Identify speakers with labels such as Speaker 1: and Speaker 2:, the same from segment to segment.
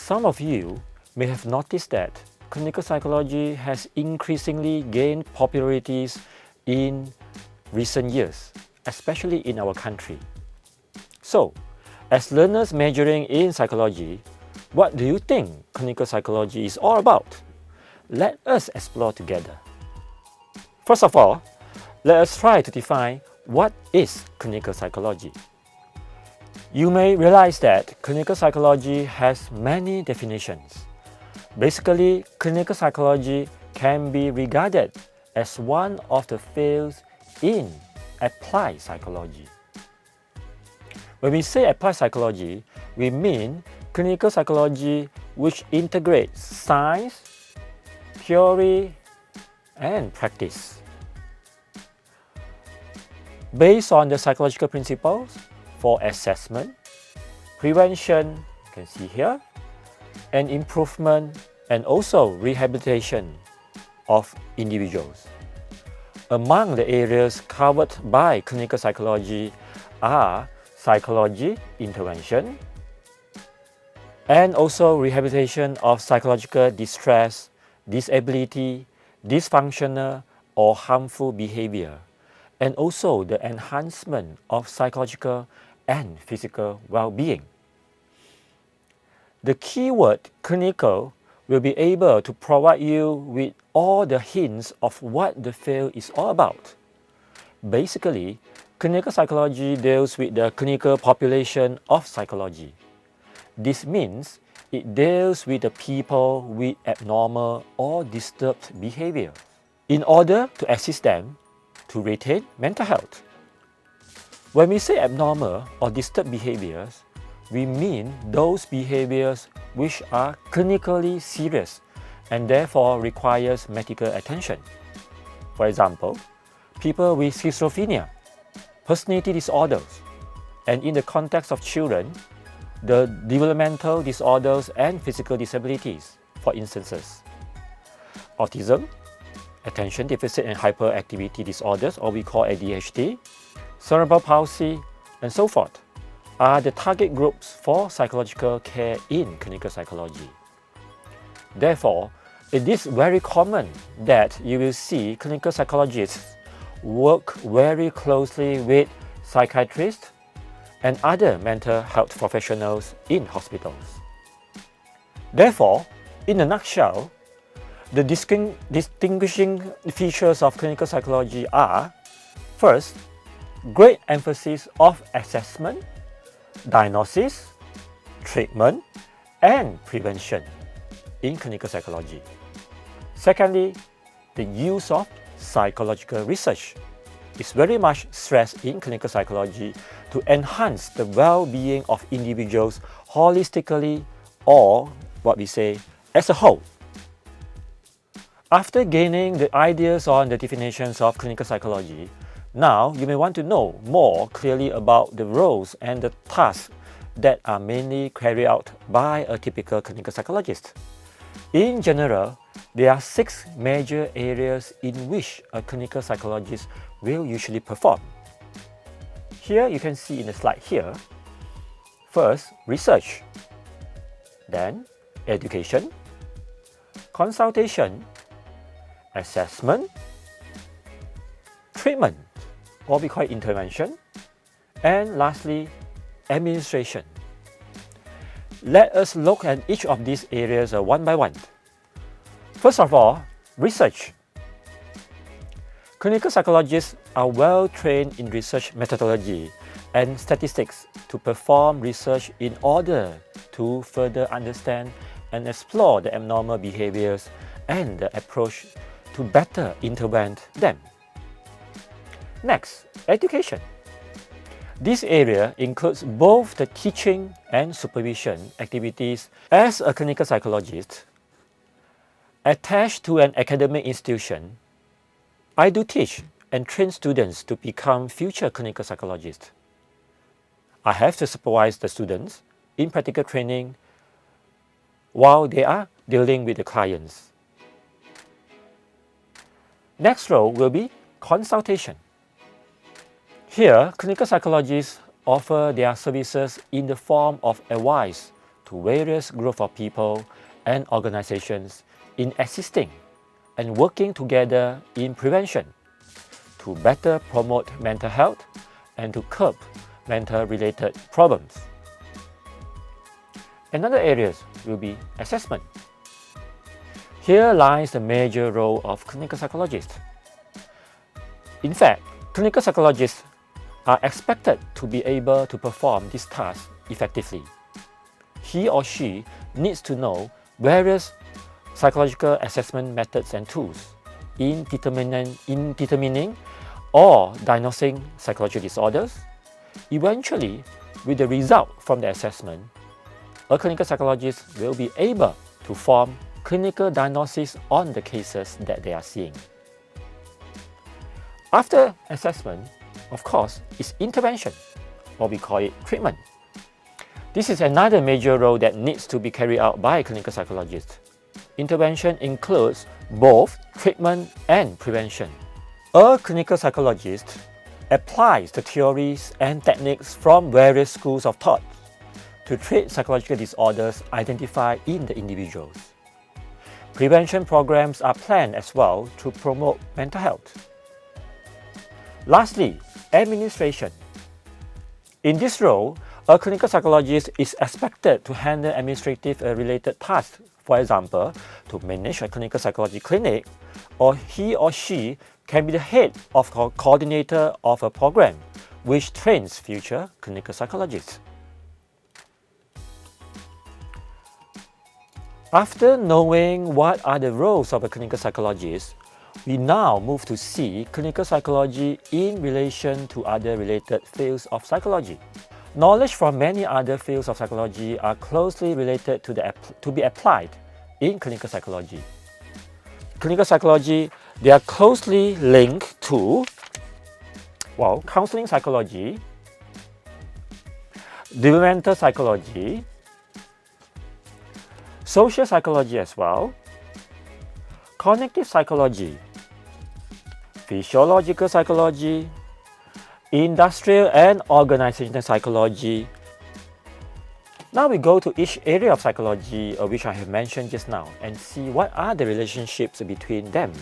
Speaker 1: Some of you may have noticed that clinical psychology has increasingly gained popularity in recent years, especially in our country. So, as learners majoring in psychology, what do you think clinical psychology is all about? Let us explore together. First of all, let us try to define what is clinical psychology. You may realize that clinical psychology has many definitions. Basically, clinical psychology can be regarded as one of the fields in applied psychology. When we say applied psychology, we mean clinical psychology which integrates science, theory, and practice. Based on the psychological principles for assessment, prevention, you can see here, and improvement and also rehabilitation of individuals. Among the areas covered by clinical psychology are psychology intervention and also rehabilitation of psychological distress, disability, dysfunctional or harmful behavior, and also the enhancement of psychological and physical well-being. The keyword clinical will be able to provide you with all the hints of what the field is all about. Basically, clinical psychology deals with the clinical population of psychology. This means it deals with the people with abnormal or disturbed behavior in order to assist them to retain mental health. When we say abnormal or disturbed behaviors, we mean those behaviors which are clinically serious and therefore requires medical attention. For example, people with schizophrenia, personality disorders, and in the context of children, the developmental disorders and physical disabilities, for instances. Autism, attention deficit and hyperactivity disorders, or we call ADHD, cerebral palsy, and so forth, are the target groups for psychological care in clinical psychology. Therefore, it is very common that you will see clinical psychologists work very closely with psychiatrists and other mental health professionals in hospitals. Therefore, in a nutshell, the distinguishing features of clinical psychology are, first, great emphasis of assessment, diagnosis, treatment, and prevention in clinical psychology. Secondly, the use of psychological research is very much stressed in clinical psychology to enhance the well-being of individuals holistically, or what we say as a whole. After gaining the ideas on the definitions of clinical psychology, now you may want to know more clearly about the roles and the tasks that are mainly carried out by a typical clinical psychologist. In general, there are 6 major areas in which a clinical psychologist will usually perform. Here you can see in the slide here. First, research. Then, education, consultation, assessment, treatment, or we call it intervention, and lastly, administration. Let us look at each of these areas one by one. First of all, research. Clinical psychologists are well trained in research methodology and statistics to perform research in order to further understand and explore the abnormal behaviors and the approach to better intervene them. Next, education. This area includes both the teaching and supervision activities. As a clinical psychologist attached to an academic institution, I do teach and train students to become future clinical psychologists. I have to supervise the students in practical training while they are dealing with the clients. Next role will be consultation. Here, clinical psychologists offer their services in the form of advice to to various groups of people and organizations in assisting and working together in prevention to better promote mental health and to curb mental-related problems. Another area will be assessment. Here lies the major role of clinical psychologists. In fact, clinical psychologists are expected to be able to perform this task effectively. He or she needs to know various psychological assessment methods and tools in determining or diagnosing psychological disorders. Eventually, with the result from the assessment, a clinical psychologist will be able to form clinical diagnosis on the cases that they are seeing. After assessment, of course, is intervention, or we call it treatment. This is another major role that needs to be carried out by a clinical psychologist. Intervention includes both treatment and prevention. A clinical psychologist applies the theories and techniques from various schools of thought to treat psychological disorders identified in the individuals. Prevention programs are planned as well to promote mental health. Lastly, administration. In this role, a clinical psychologist is expected to handle administrative related tasks, for example, to manage a clinical psychology clinic, or he or she can be the head of or coordinator of a program which trains future clinical psychologists. After knowing what are the roles of a clinical psychologist, we now move to see clinical psychology in relation to other related fields of psychology. Knowledge from many other fields of psychology are closely related to be applied in clinical psychology. Clinical psychology, they are closely linked to, counseling psychology, developmental psychology, social psychology as well, cognitive psychology, physiological psychology, industrial and organizational psychology. Now we go to each area of psychology which I have mentioned just now and see what are the relationships between them.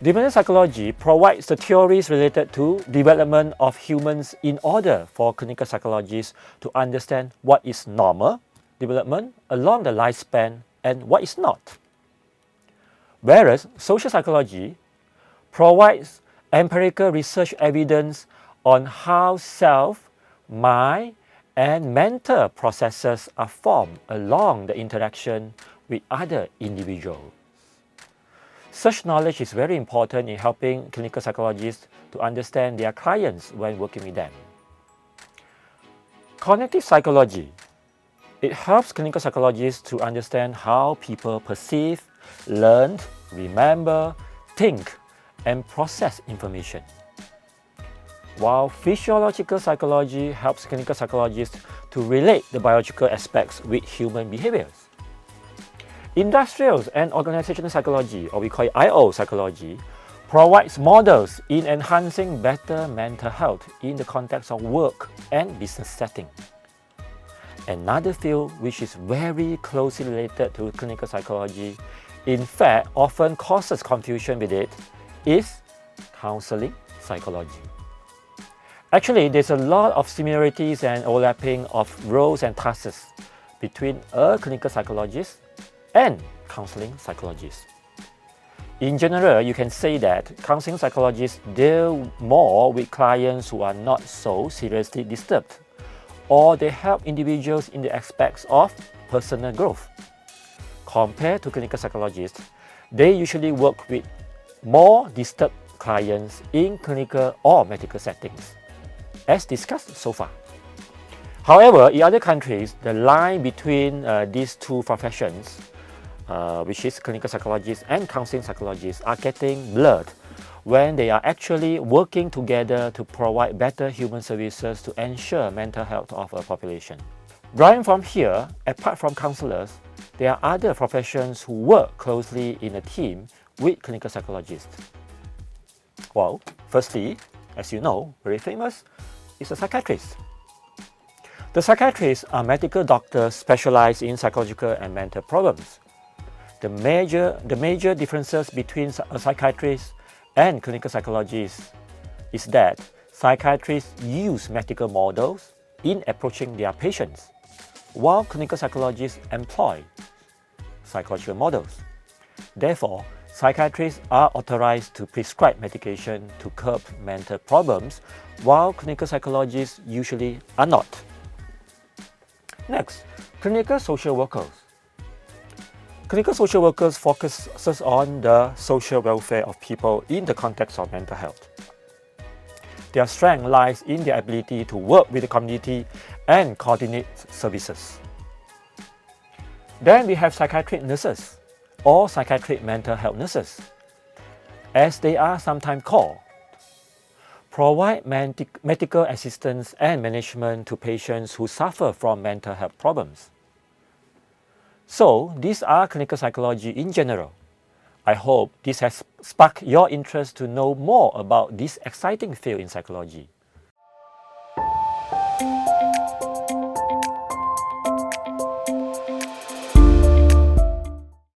Speaker 1: Developmental psychology provides the theories related to development of humans in order for clinical psychologists to understand what is normal development along the lifespan and what is not. Whereas social psychology provides empirical research evidence on how self, mind, and mental processes are formed along the interaction with other individuals. Such knowledge is very important in helping clinical psychologists to understand their clients when working with them. Cognitive psychology. It helps clinical psychologists to understand how people perceive, learn, remember, think, and process information. While physiological psychology helps clinical psychologists to relate the biological aspects with human behaviors. Industrial and organizational psychology, or we call it IO psychology, provides models in enhancing better mental health in the context of work and business setting. Another field which is very closely related to clinical psychology, in fact often causes confusion with it, is counseling psychology. Actually, there's a lot of similarities and overlapping of roles and tasks between a clinical psychologist and counseling psychologists. In general, you can say that counseling psychologists deal more with clients who are not so seriously disturbed, or they help individuals in the aspects of personal growth. Compared to clinical psychologists, they usually work with more disturbed clients in clinical or medical settings, as discussed so far. However, in other countries, the line between these two professions, which is clinical psychologists and counseling psychologists, are getting blurred when they are actually working together to provide better human services to ensure mental health of a population. Drawing from here, apart from counselors, there are other professions who work closely in a team with clinical psychologists. Well, firstly, as you know, very famous, is a psychiatrist. The psychiatrists are medical doctors specialized in psychological and mental problems. The major differences between a psychiatrist and clinical psychologists is that psychiatrists use medical models in approaching their patients, while clinical psychologists employ psychological models. Therefore, psychiatrists are authorized to prescribe medication to curb mental problems, while clinical psychologists usually are not. Next, clinical social workers. Clinical social workers focuses on the social welfare of people in the context of mental health. Their strength lies in their ability to work with the community and coordinate services. Then we have psychiatric nurses or psychiatric mental health nurses, as they are sometimes called, provide medical assistance and management to patients who suffer from mental health problems. So, these are clinical psychology in general. I hope this has sparked your interest to know more about this exciting field in psychology.